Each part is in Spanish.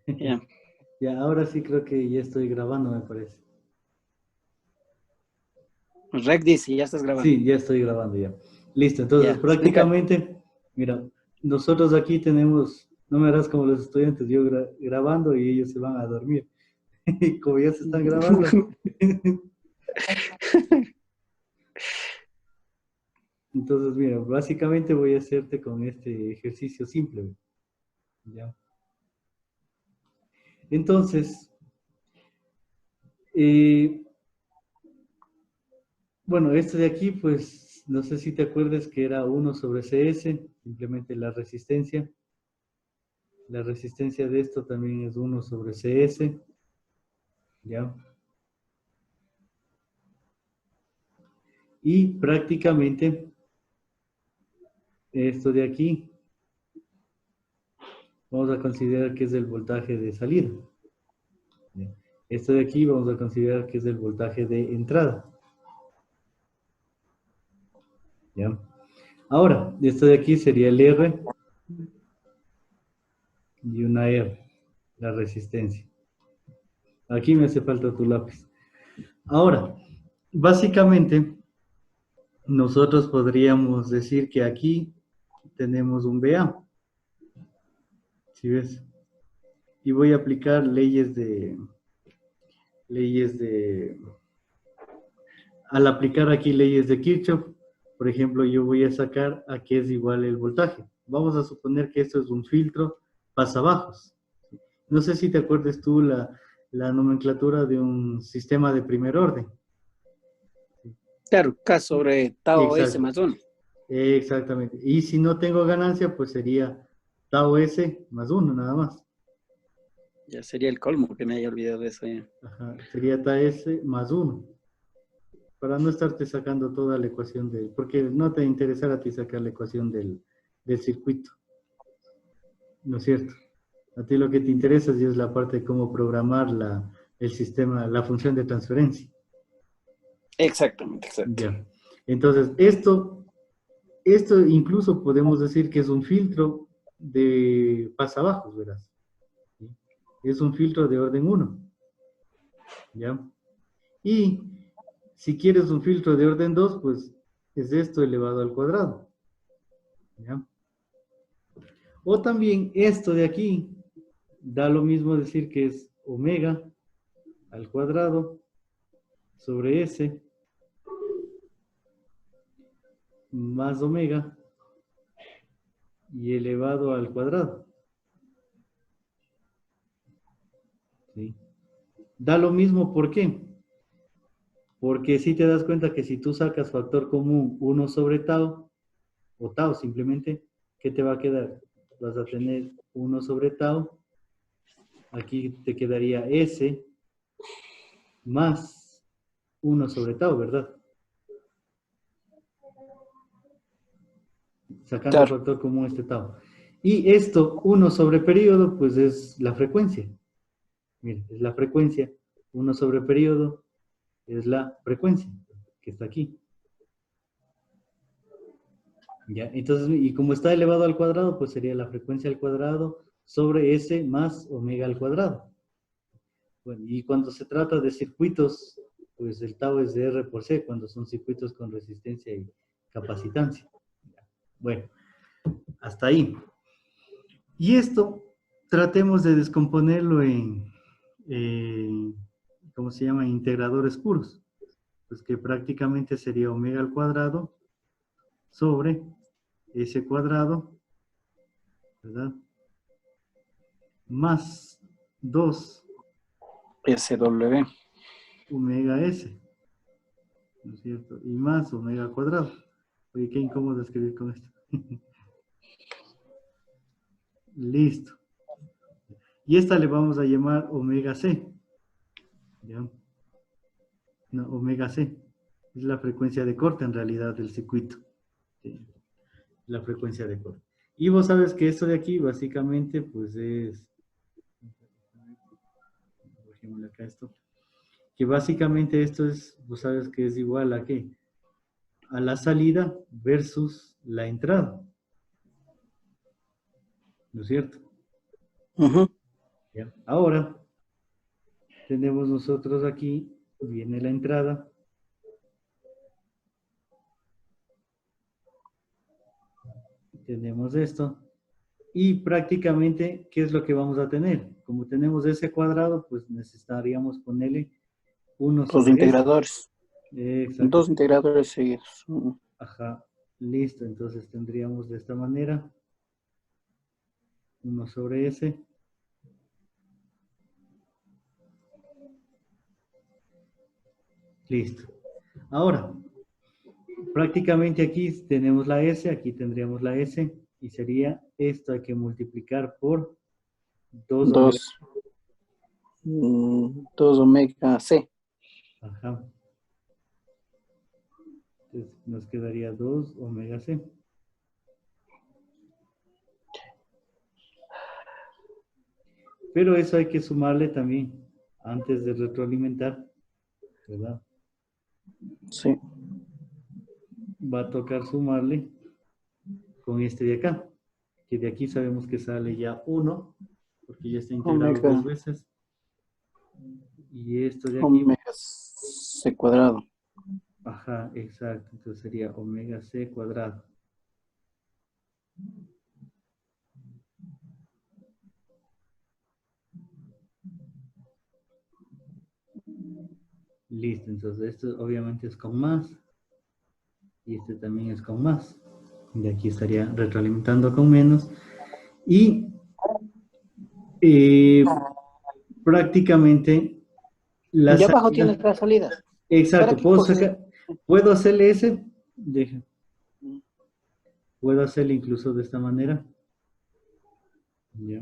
Ya. Ya, ahora sí creo que ya estoy grabando, me parece. Rec dice, ya estás grabando. Sí, ya estoy grabando ya. Listo, entonces Ya, explica. prácticamente, mira, nosotros aquí tenemos, no me harás como los estudiantes, yo grabando y ellos se van a dormir. Y como ya se están grabando, entonces mira, básicamente voy a hacerte con este ejercicio simple, ¿ya? Entonces, eh, bueno, este de aquí, pues, no sé si te acuerdas que era 1/CS, simplemente la resistencia. La resistencia de esto también es 1/CS, ¿ya? Y prácticamente esto de aquí, vamos a considerar que es el voltaje de salida, ¿ya? Esto de aquí vamos a considerar que es el voltaje de entrada, ¿ya? Ahora, esto de aquí sería el R y una R, la resistencia. Aquí me hace falta tu lápiz. Ahora, básicamente, nosotros podríamos decir que aquí tenemos un BA, ¿sí ves? Y voy a aplicar leyes de, al aplicar aquí leyes de Kirchhoff, por ejemplo, yo voy a sacar a qué es igual el voltaje. Vamos a suponer que esto es un filtro pasabajos. No sé si te acuerdas tú la nomenclatura de un sistema de primer orden. Claro, K sobre tau S Exacto, más 1. exactamente. Y si no tengo ganancia, pues sería tau S más uno, nada más. Ya sería el colmo que me haya olvidado de eso ya. Ajá, sería tau S más uno. Para no estarte sacando toda la ecuación porque no te interesará a ti sacar la ecuación del circuito, ¿no es cierto? A ti lo que te interesa es la parte de cómo programar el sistema, la función de transferencia. Exactamente, exacto. Ya. Entonces, esto incluso podemos decir que es un filtro de pasabajos, verás. ¿Sí? Es un filtro de orden uno, ¿ya? Y si quieres un filtro de orden 2, pues es esto elevado al cuadrado, ¿ya? O también esto de aquí, da lo mismo decir que es omega al cuadrado sobre S más omega y elevado al cuadrado, ¿sí? Da lo mismo, ¿por qué? Porque si te das cuenta que si tú sacas factor común 1/tau, o tau simplemente, ¿qué te va a quedar? Vas a tener 1/tau, aquí te quedaría S más 1/tau, ¿verdad? Sacando Claro, factor común este tau. Y esto, 1/periodo, pues es la frecuencia. Mira, es la frecuencia. 1/periodo es la frecuencia que está aquí. ¿Ya? Entonces, y como está elevado al cuadrado, pues sería la frecuencia al cuadrado sobre S más omega al cuadrado. Bueno, y cuando se trata de circuitos, pues el tau es de R por C, cuando son circuitos con resistencia y capacitancia. Bueno, hasta ahí. Y esto, tratemos de descomponerlo ¿cómo se llama? Integradores puros. Pues que prácticamente sería omega al cuadrado sobre S cuadrado, ¿verdad? Más 2 SW. omega S, ¿no es cierto? Y más omega al cuadrado. Oye, qué incómodo escribir con esto. Listo. Y esta le vamos a llamar omega C, ¿ya? No, omega C. Es la frecuencia de corte en realidad del circuito. ¿Sí? La frecuencia de corte. Y vos sabes que esto de aquí básicamente pues es, dejémosle acá esto, que básicamente esto es, vos sabes que es igual a qué? A la salida versus la entrada, ¿no es cierto? Ujú. ¿Ya? Ahora, tenemos nosotros aquí, viene la entrada. Tenemos esto. Y prácticamente, ¿qué es lo que vamos a tener? Como tenemos ese cuadrado, pues necesitaríamos ponerle 1 Los sobre este. integradores. Exacto. Dos integradores seguidos. Ajá, listo. Entonces tendríamos de esta manera 1 sobre S. Listo. Ahora, prácticamente aquí tenemos la S, aquí tendríamos la S, y sería esto hay que multiplicar por 2 omega. 2, 2 omega C. Ajá. Entonces nos quedaría 2 omega C. Pero eso hay que sumarle también antes de retroalimentar, ¿verdad? Sí. Va a tocar sumarle con este de acá, que de aquí sabemos que sale ya 1, porque ya está integrado Omega, 2 veces. Y esto de aquí, omega C cuadrado. ajá, exacto, entonces sería omega C cuadrado. Listo, entonces esto obviamente es con más, y este también es con más. De aquí estaría retroalimentando con menos. Y prácticamente la Y abajo salida, tienes la salida. ¿Para exacto, qué cosa? puedo hacerle ese, puedo hacerle incluso de esta manera. Ya.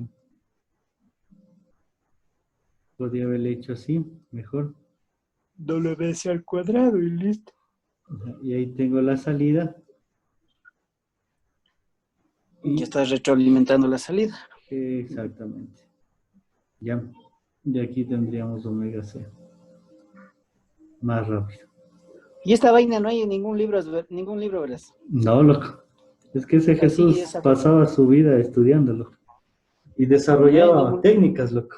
Podría haberle hecho así, mejor. WC al cuadrado y listo. Y ahí tengo la salida. Y Y estás retroalimentando la salida. exactamente. Ya. De aquí tendríamos omega C. Más rápido. Y esta vaina no hay en ningún libro, verás. No, loco. Es que ese Así, Jesús esa forma. pasaba su vida estudiándolo. Y No hay en desarrollaba ningún. técnicas, loco.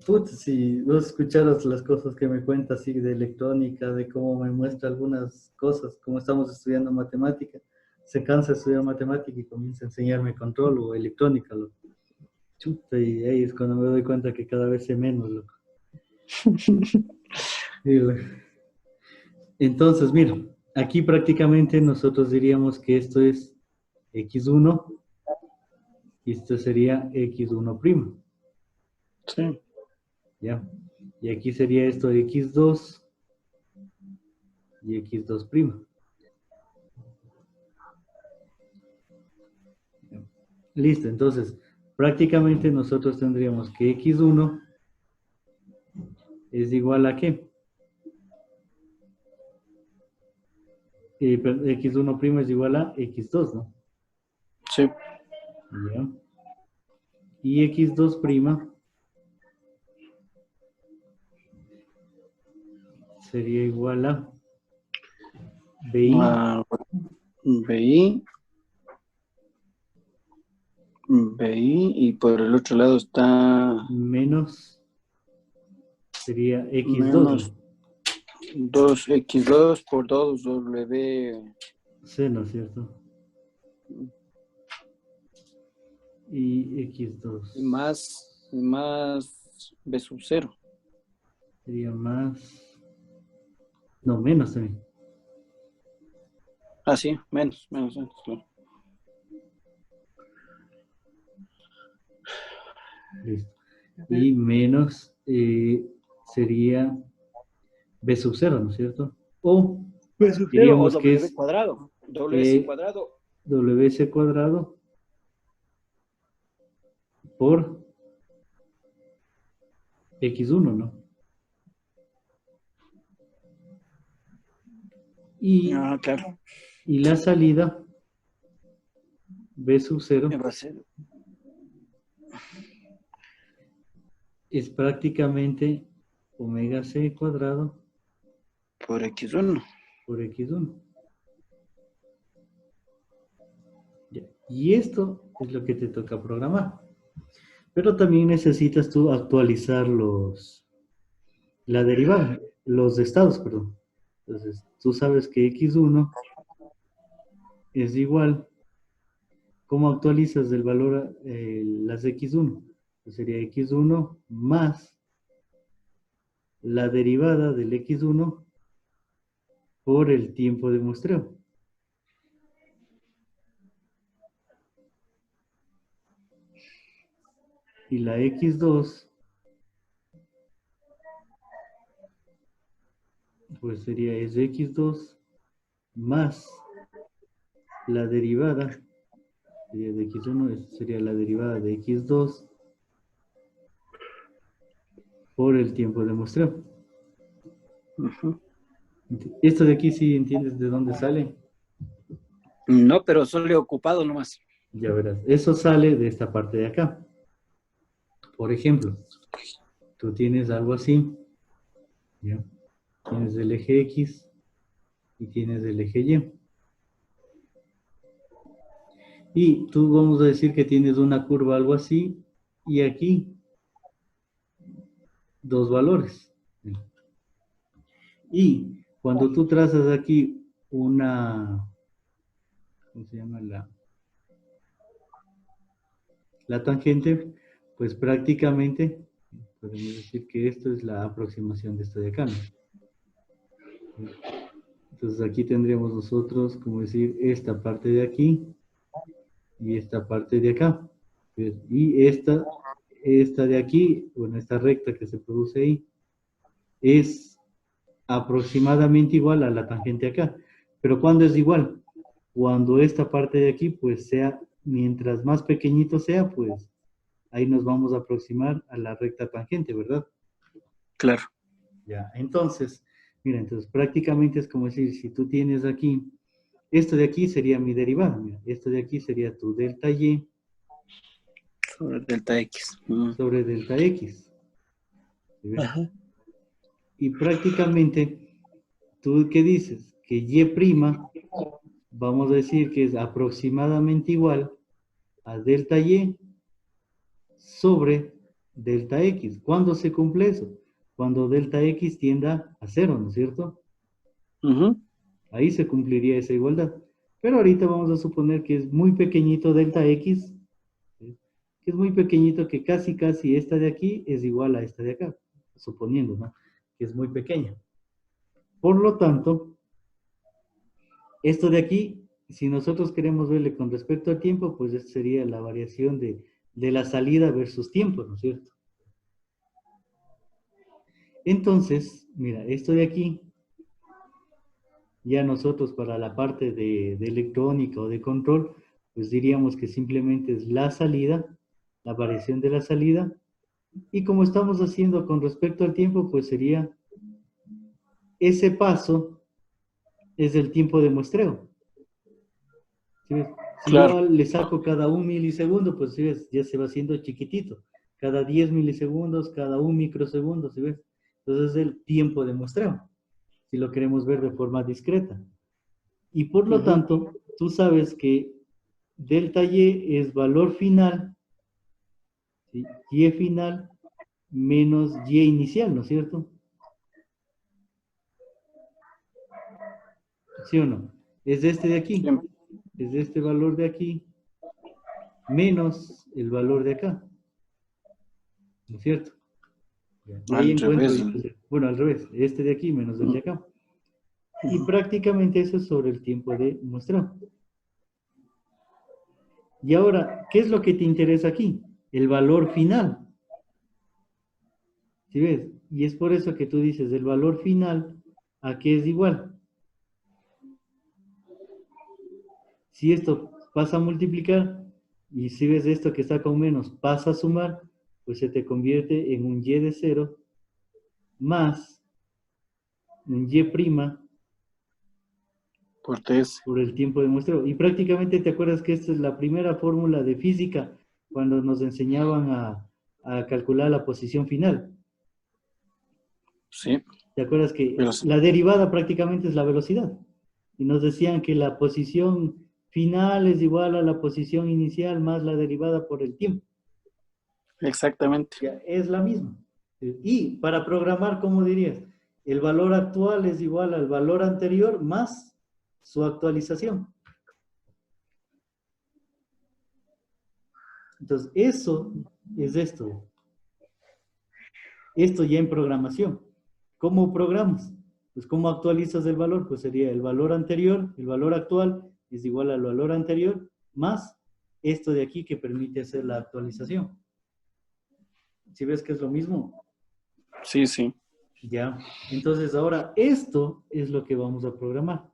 Putz, si vos escucharas las cosas que me cuenta así de electrónica, de cómo me muestra algunas cosas, como estamos estudiando matemática, se cansa de estudiar matemática y comienza a enseñarme control o electrónica, loco. Chuta, y ahí es cuando me doy cuenta que cada vez sé menos, loco. Sí, loco. Entonces, mira, aquí prácticamente nosotros diríamos que esto es x1 y esto sería x1'. Sí. ¿Ya? Y aquí sería esto x2 y x2'. Listo, entonces prácticamente nosotros tendríamos que x1 es igual a ¿qué? X1' es igual a x2, ¿no? Sí. ¿Ya? Y x2' sería igual a BI BI. BI. Y por el otro lado está menos, sería x2, menos ¿no? 2x2 por 2w. C, ¿no es cierto? Y x2 Más b sub 0. sería más, no, menos también. Ah, sí, menos, claro. Listo. Y menos sería b sub 0, ¿no es cierto? O B sub 0 o diríamos que w es cuadrado. WC cuadrado. WC cuadrado por x1, ¿no? Y, Ah, claro. y la salida b sub 0 Va a ser es prácticamente omega c cuadrado por x1. por x1. Ya. Y esto es lo que te toca programar. Pero también necesitas tú actualizar la derivada, los estados, perdón. Entonces, tú sabes que x1 es igual. ¿Cómo actualizas el valor, las x1? Pues sería x1 más la derivada del x1 por el tiempo de muestreo. Y la x2, pues sería es x2 más la derivada sería de x1, sería la derivada de x2 por el tiempo de muestreo. Esto de aquí sí entiendes de dónde sale. No, pero solo he ocupado nomás. Ya verás, eso sale de esta parte de acá. Por ejemplo, tú tienes algo así, ¿ya? Tienes el eje X y tienes el eje Y. Y tú vamos a decir que tienes una curva algo así y aquí dos valores. Y cuando tú trazas aquí una, ¿cómo se llama? La tangente, pues prácticamente podemos decir que esto es la aproximación de esto de acá, ¿no? Entonces aquí tendríamos nosotros, como decir, esta parte de aquí y esta parte de acá. Y esta de aquí, bueno, esta recta que se produce ahí, es aproximadamente igual a la tangente acá. Pero ¿cuándo es igual? Cuando esta parte de aquí, pues sea, mientras más pequeñito sea, pues ahí nos vamos a aproximar a la recta tangente, ¿verdad? Claro. Ya, entonces, mira, entonces prácticamente es como decir, si tú tienes aquí, esto de aquí sería mi derivada, mira, esto de aquí sería tu delta y Sobre delta X. sobre delta x. ¿Sí ves? Ajá. Y prácticamente, ¿tú qué dices? Que y', vamos a decir que es aproximadamente igual a delta y sobre delta x. ¿Cuándo se cumple eso? Cuando delta x tienda a cero, ¿no es cierto? Ahí se cumpliría esa igualdad. Pero ahorita vamos a suponer que es muy pequeñito delta x, ¿sí? Que es muy pequeñito, que casi esta de aquí es igual a esta de acá, suponiendo, ¿no? Que es muy pequeña. Por lo tanto, esto de aquí, si nosotros queremos verle con respecto al tiempo, pues esta sería la variación de la salida versus tiempo, ¿no es cierto? Entonces, mira, esto de aquí, ya nosotros para la parte de electrónica o de control, pues diríamos que simplemente es la salida, la variación de la salida, y como estamos haciendo con respecto al tiempo, pues sería ese paso es el tiempo de muestreo. ¿Sí ves? Si Claro. yo le saco cada 1 milisegundo, pues ¿sí ves? Ya se va haciendo chiquitito. Cada 10 milisegundos, cada 1 microsegundo, ¿sí ves? Entonces es el tiempo de muestreo, si lo queremos ver de forma discreta. Y por lo tanto, tú sabes que delta Y es valor final, ¿sí? Y final menos Y inicial, ¿no es cierto? ¿Sí o no? Es este de aquí, es este valor de aquí, menos el valor de acá, ¿no es cierto? Y ahí Al encuentro, revés. bueno, al revés, este de aquí menos el de acá. Y prácticamente eso es sobre el tiempo de muestreo. Y ahora, ¿qué es lo que te interesa aquí? El valor final. ¿Sí ves? Y es por eso que tú dices, el valor final, ¿a qué es igual? Si esto pasa a multiplicar, y si ves esto que está con menos, pasa a sumar, pues se te convierte en un y de 0 más un y' Por TS. por el tiempo de muestreo. Y prácticamente te acuerdas que esta es la primera fórmula de física cuando nos enseñaban a calcular la posición final. Sí. ¿Te acuerdas que Pero la derivada prácticamente es la velocidad? Y nos decían que la posición final es igual a la posición inicial más la derivada por el tiempo. Exactamente. Ya, es la misma. Y para programar, ¿cómo dirías? El valor actual es igual al valor anterior más su actualización. Entonces, eso es esto. Esto ya en programación. ¿Cómo programas? Pues, ¿cómo actualizas el valor? Pues sería el valor anterior, el valor actual es igual al valor anterior, más esto de aquí que permite hacer la actualización. ¿Sí ves que es lo mismo? Sí, sí. Ya. Entonces, ahora esto es lo que vamos a programar.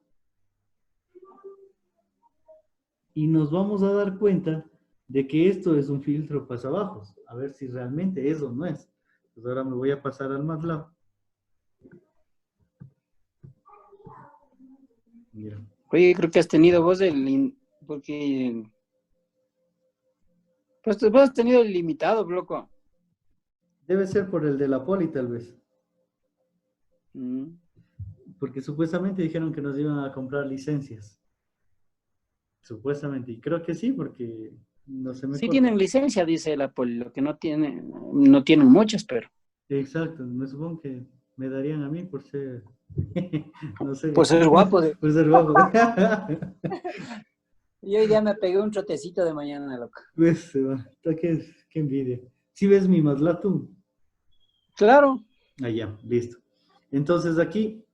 Y nos vamos a dar cuenta de que esto es un filtro pasabajos. A ver si realmente eso no es. Pues ahora me voy a pasar al MATLAB. Mira. Oye, creo que has tenido vos porque pues vos has tenido el limitado, loco. Debe ser por el de la poli, tal vez. Mm. Porque supuestamente dijeron que nos iban a comprar licencias. Supuestamente. Y creo que sí, porque no se me Sí corta. tienen licencia, dice la poli, lo que no tienen muchas, pero Exacto. Me supongo que me darían a mí por ser, no pues sé, es guapo. por ser guapo. Yo hoy día me pegué un trotecito de mañana, loco. Pues se va. Qué envidia. ¿Sí ves mi MATLAB tú? Claro. Allá, listo. Entonces aquí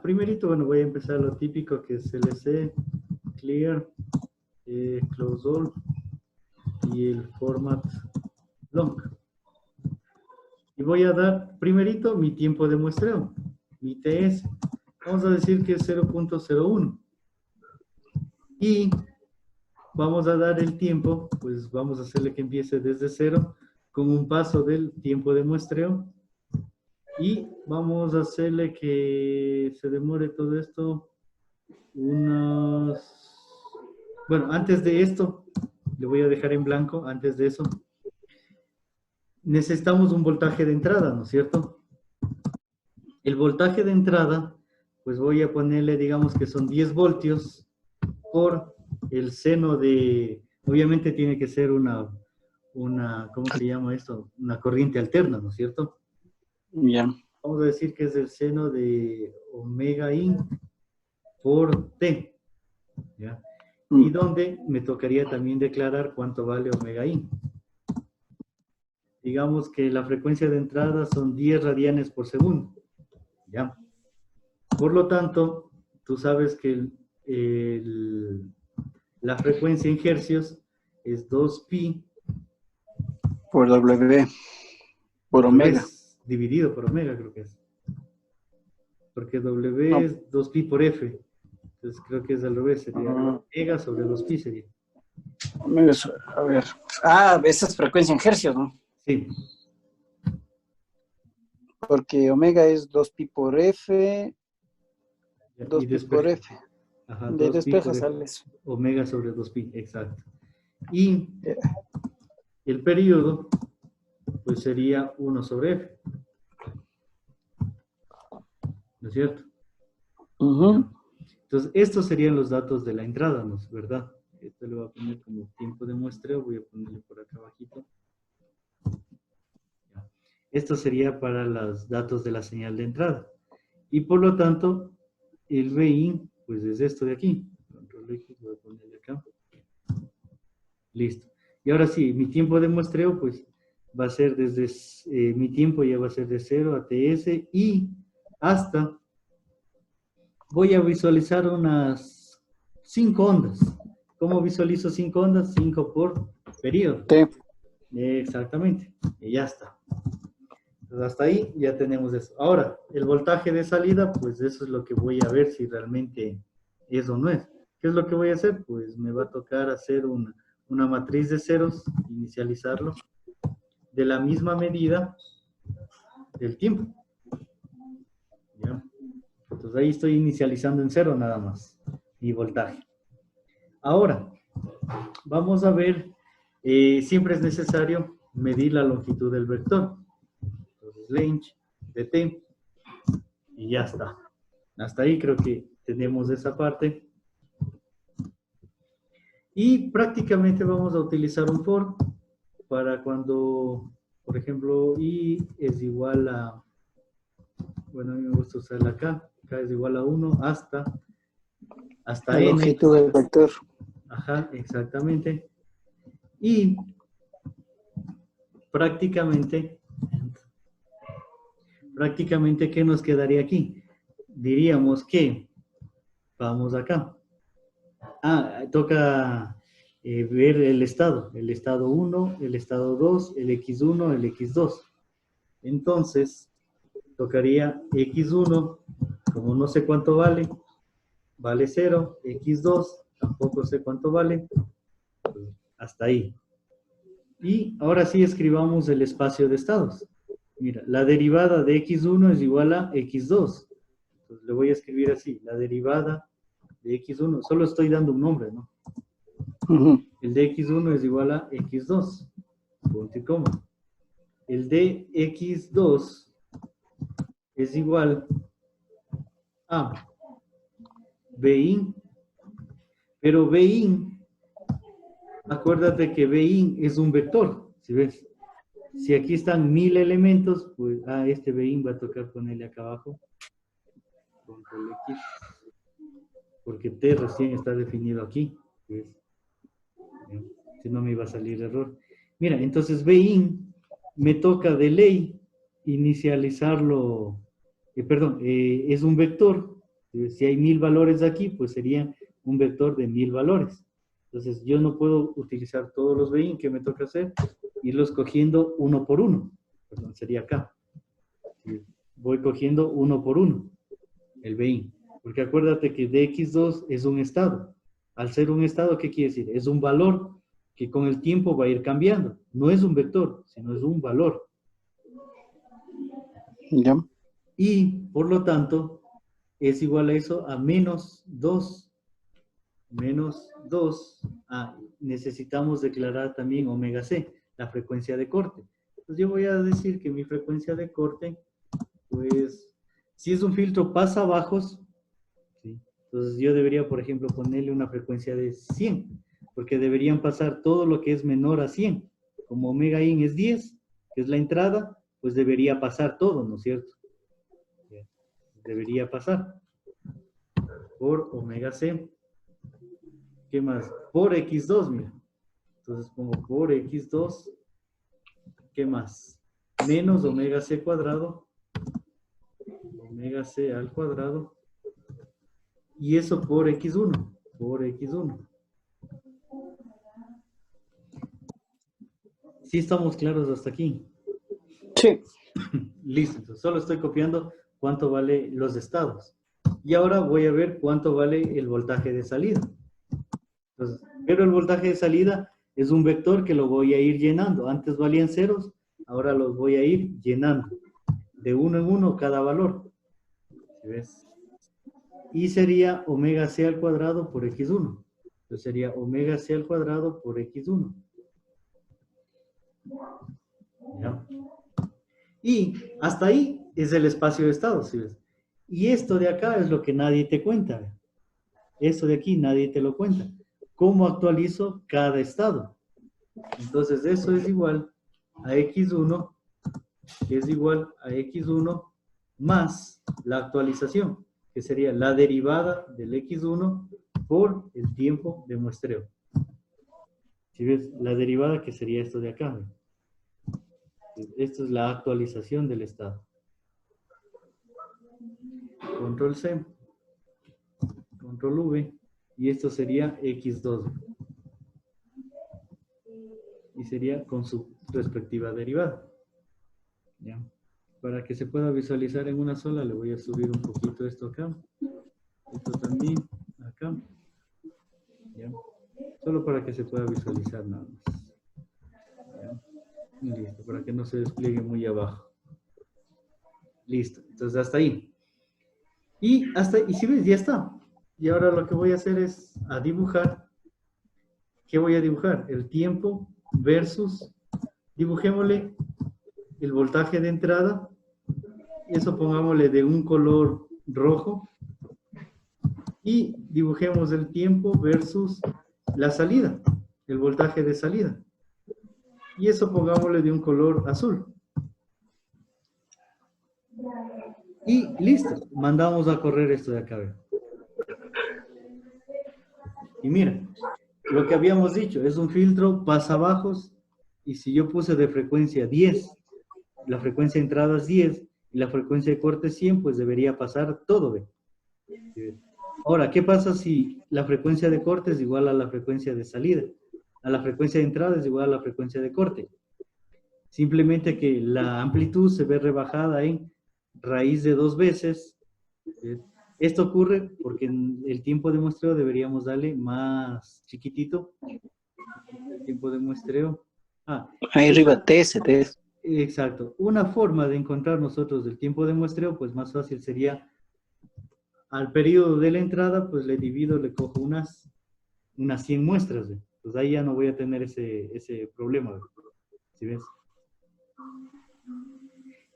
primerito, bueno, voy a empezar lo típico que es CLC, clear, close all y el format long. Y voy a dar primerito mi tiempo de muestreo, mi TS. Vamos a decir que es 0.01. Y vamos a dar el tiempo, pues vamos a hacerle que empiece desde 0 con un paso del tiempo de muestreo. Y vamos a hacerle que se demore todo esto unos... Bueno, antes de esto, le voy a dejar en blanco, antes de eso. Necesitamos un voltaje de entrada, ¿no es cierto? El voltaje de entrada, pues voy a ponerle, digamos que son 10 voltios por el seno de... Obviamente tiene que ser ¿cómo se llama esto? Una corriente alterna, ¿no es cierto? Ya. Vamos a decir que es el seno de omega i por t, ¿ya? Y donde me tocaría también declarar cuánto vale omega i. Digamos que la frecuencia de entrada son 10 radianes por segundo, ¿ya? Por lo tanto, tú sabes que la frecuencia en hercios es 2pi Por W, por al omega. revés, dividido por omega, creo que es. Porque W No. es 2pi por F. Entonces creo que es al revés, sería omega sobre 2pi sería. Omega, a ver. Esa es frecuencia en hercios, ¿no? Sí. Porque omega es 2pi por F, Y 2pi por despeja. F. Ajá, De 2pi despeja por F. sale eso. Omega sobre 2pi, exacto. Y el periodo, pues sería 1 sobre F. ¿No es cierto? Entonces, estos serían los datos de la entrada, ¿no es verdad? Esto le voy a poner como tiempo de muestreo, voy a ponerle por acá abajito. Esto sería para los datos de la señal de entrada. Y por lo tanto, el BI, pues es esto de aquí. Control X, voy a ponerle acá. Listo. Y ahora sí, mi tiempo de muestreo, pues va a ser desde, mi tiempo ya va a ser de 0 a TS y hasta, voy a visualizar unas 5 ondas. ¿Cómo visualizo 5 ondas? 5 por periodo. T. Exactamente. Y ya está. Entonces, hasta ahí ya tenemos eso. Ahora, el voltaje de salida, pues eso es lo que voy a ver si realmente es o no es. ¿Qué es lo que voy a hacer? Pues me va a tocar hacer una matriz de ceros, inicializarlo, de la misma medida del tiempo. ¿Ya? Entonces ahí estoy inicializando en cero nada más, mi voltaje. Ahora, vamos a ver, siempre es necesario medir la longitud del vector. Entonces, length de t, y ya está. Hasta ahí creo que tenemos esa parte. Y prácticamente vamos a utilizar un for para cuando, por ejemplo, i es igual a, bueno, a mí me gusta usar la k es igual a 1 hasta La n. longitud del vector. Ajá, exactamente. Y prácticamente, ¿qué nos quedaría aquí? Diríamos que, vamos acá. Toca ver el estado 1, el estado 2, el x1, el x2. Entonces, tocaría x1, como no sé cuánto vale, vale 0, x2, tampoco sé cuánto vale, pues hasta ahí. Y ahora sí escribamos el espacio de estados. Mira, la derivada de x1 es igual a x2. Entonces le voy a escribir así, la derivada de x1, solo estoy dando un nombre, ¿no? El de x1 es igual a x2, punto y coma. El de x2 es igual a bin, pero bin, acuérdate que bin es un vector, ¿sí ves? Si aquí están 1000 elementos, pues este bin va a tocar ponerle acá abajo, control X, porque t recién está definido aquí, ¿ves? Si no me iba a salir error. Mira, entonces bin me toca de ley inicializarlo, es un vector. Si hay 1000 valores aquí, pues sería un vector de 1000 valores. Entonces yo no puedo utilizar todos los bin que me toca hacer, irlos cogiendo uno por uno. Perdón, sería acá. Voy cogiendo uno por uno el bin. Porque acuérdate que dx2 es un estado. Al ser un estado, ¿qué quiere decir? Es un valor que con el tiempo va a ir cambiando. No es un vector, sino es un valor. Ya. Y, por lo tanto, es igual a eso, a menos 2. Menos 2. Necesitamos declarar también omega c, la frecuencia de corte. Entonces yo voy a decir que mi frecuencia de corte, pues, si es un filtro pasabajos, ¿sí? Entonces yo debería, por ejemplo, ponerle una frecuencia de 100, porque deberían pasar todo lo que es menor a 100. Como omega in es 10, que es la entrada, pues debería pasar todo, ¿no es cierto? Debería pasar por omega c. ¿Qué más? Por x2, mira. Entonces pongo por x2. ¿Qué más? Menos omega c cuadrado. Omega c al cuadrado. Y eso por x1. Por x1. ¿Sí estamos claros hasta aquí? Sí. Listo. Entonces solo estoy copiando cuánto vale los estados. Y ahora voy a ver cuánto vale el voltaje de salida. Entonces, pero el voltaje de salida es un vector que lo voy a ir llenando. Antes valían ceros, ahora los voy a ir llenando. De uno en uno cada valor. ¿Sí ves? Y sería omega c al cuadrado por x1. Entonces sería omega c al cuadrado por x1. ¿Ya? Y hasta ahí es el espacio de estado, ¿sí ves? Y esto de acá es lo que nadie te cuenta. Esto de aquí nadie te lo cuenta. ¿Cómo actualizo cada estado? Entonces eso es igual a x1, que es igual a x1 más la actualización, que sería la derivada del x1 por el tiempo de muestreo. Si ves, la derivada que sería esto de acá. Esto es la actualización del estado. Control C, Control V, y esto sería x2. Y sería con su respectiva derivada. ¿Ya? Para que se pueda visualizar en una sola, le voy a subir un poquito esto acá. Esto también, acá. ¿Ya? Solo para que se pueda visualizar nada más. ¿Ya? Listo, para que no se despliegue muy abajo. Listo, entonces hasta ahí. Y si ves, ya está. Y ahora lo que voy a hacer es a dibujar. ¿Qué voy a dibujar? El tiempo versus, dibujémosle el voltaje de entrada. Eso pongámosle de un color rojo. Y dibujemos el tiempo versus la salida, el voltaje de salida. Y eso pongámosle de un color azul. Y listo, mandamos a correr esto de acá. ¿Ve? Y mira, lo que habíamos dicho, es un filtro pasabajos, y si yo puse de frecuencia 10, la frecuencia de entrada es 10, y la frecuencia de corte 100, pues debería pasar todo, ¿ve? Ahora, ¿qué pasa si la frecuencia de corte es igual a la frecuencia de salida? A la frecuencia de entrada es igual a la frecuencia de corte. Simplemente que la amplitud se ve rebajada en raíz de 2 veces. Esto ocurre porque en el tiempo de muestreo deberíamos darle más chiquitito. El tiempo de muestreo. Ahí arriba, TS. Exacto. Una forma de encontrar nosotros el tiempo de muestreo, pues más fácil sería, al periodo de la entrada, pues le divido, le cojo unas 100 muestras. Pues ahí ya no voy a tener ese problema. ¿Sí ves?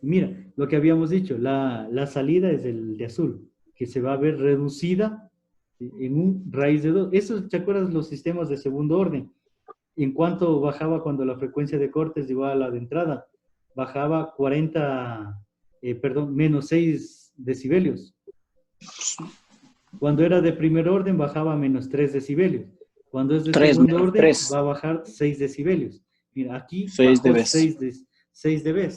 Mira, lo que habíamos dicho, la salida es el de azul, que se va a ver reducida, ¿sí?, en un raíz de 2. Eso, ¿te acuerdas los sistemas de segundo orden? ¿En cuánto bajaba cuando la frecuencia de corte es igual a la de entrada? Bajaba menos 6 decibelios. Cuando era de primer orden bajaba menos 3 decibelios. Cuando es de segundo orden 3. va a bajar 6 decibelios. Mira, aquí 6 bajó dB. 6 dB.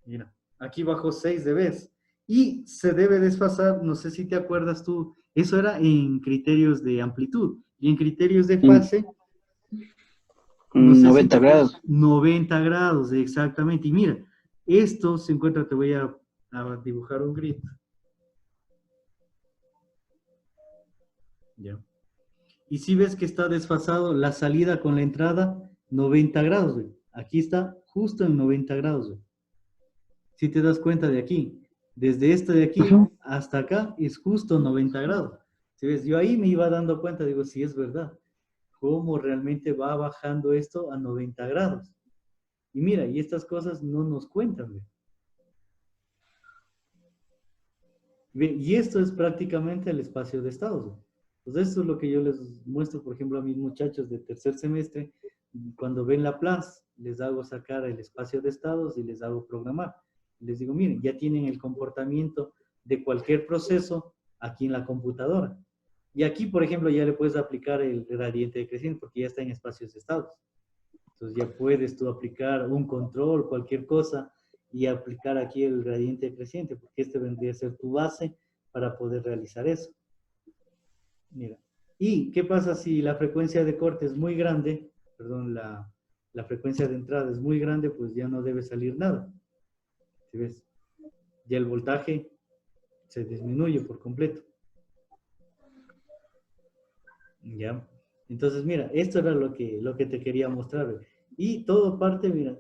Mira, aquí bajó 6 dB. Y se debe desfasar, no sé si te acuerdas tú, eso era en criterios de amplitud. Y en criterios de fase, no sé 90 si grados. 90 grados, exactamente. Y mira, esto se encuentra, te voy a dibujar un grid. Ya. Y si ves que está desfasado la salida con la entrada, 90 grados, güey. Aquí está justo en 90 grados, güey. Si te das cuenta de aquí, desde este de aquí hasta acá es justo 90 grados. Si ves, yo ahí me iba dando cuenta, digo, sí es verdad, cómo realmente va bajando esto a 90 grados. Y mira, y estas cosas no nos cuentan, güey. Y esto es prácticamente el espacio de estados, güey. Pues esto es lo que yo les muestro, por ejemplo, a mis muchachos de tercer semestre. Cuando ven la PLAS, les hago sacar el espacio de estados y les hago programar. Les digo, miren, ya tienen el comportamiento de cualquier proceso aquí en la computadora. Y aquí, por ejemplo, ya le puedes aplicar el gradiente decreciente porque ya está en espacios de estados. Entonces ya puedes tú aplicar un control, cualquier cosa, y aplicar aquí el gradiente decreciente, porque este vendría a ser tu base para poder realizar eso. Mira. ¿Y qué pasa si la frecuencia de corte es muy grande? Perdón, la frecuencia de entrada es muy grande, pues ya no debe salir nada. ¿Sí ves? Ya el voltaje se disminuye por completo. ¿Ya? Entonces, mira, esto era lo que te quería mostrar. Y todo parte, mira,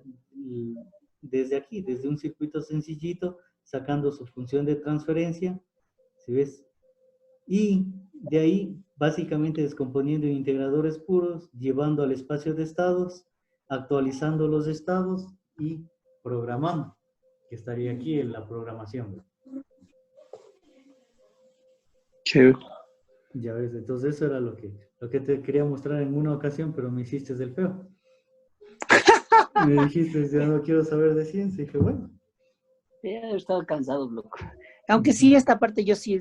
desde aquí, desde un circuito sencillito, sacando su función de transferencia, ¿sí ves? Y de ahí, básicamente descomponiendo en integradores puros, llevando al espacio de estados, actualizando los estados y programando, que estaría aquí en la programación. Chévere. Ya ves, entonces eso era lo que te quería mostrar en una ocasión, pero me hiciste del feo. Me dijiste, ya no quiero saber de ciencia, y dije, bueno. He estado cansado, loco. Aunque sí, esta parte yo sí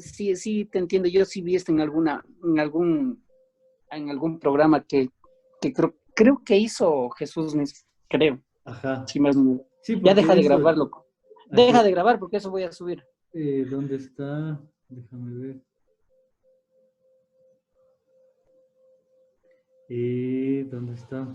te entiendo. Yo sí vi esto en algún programa que creo que hizo Jesús mismo, creo. Ajá. Sí, más o menos. Sí, Ya porque deja de eso, grabar, loco. aquí, Deja de grabar porque eso voy a subir. ¿dónde está? Déjame ver. ¿Dónde está?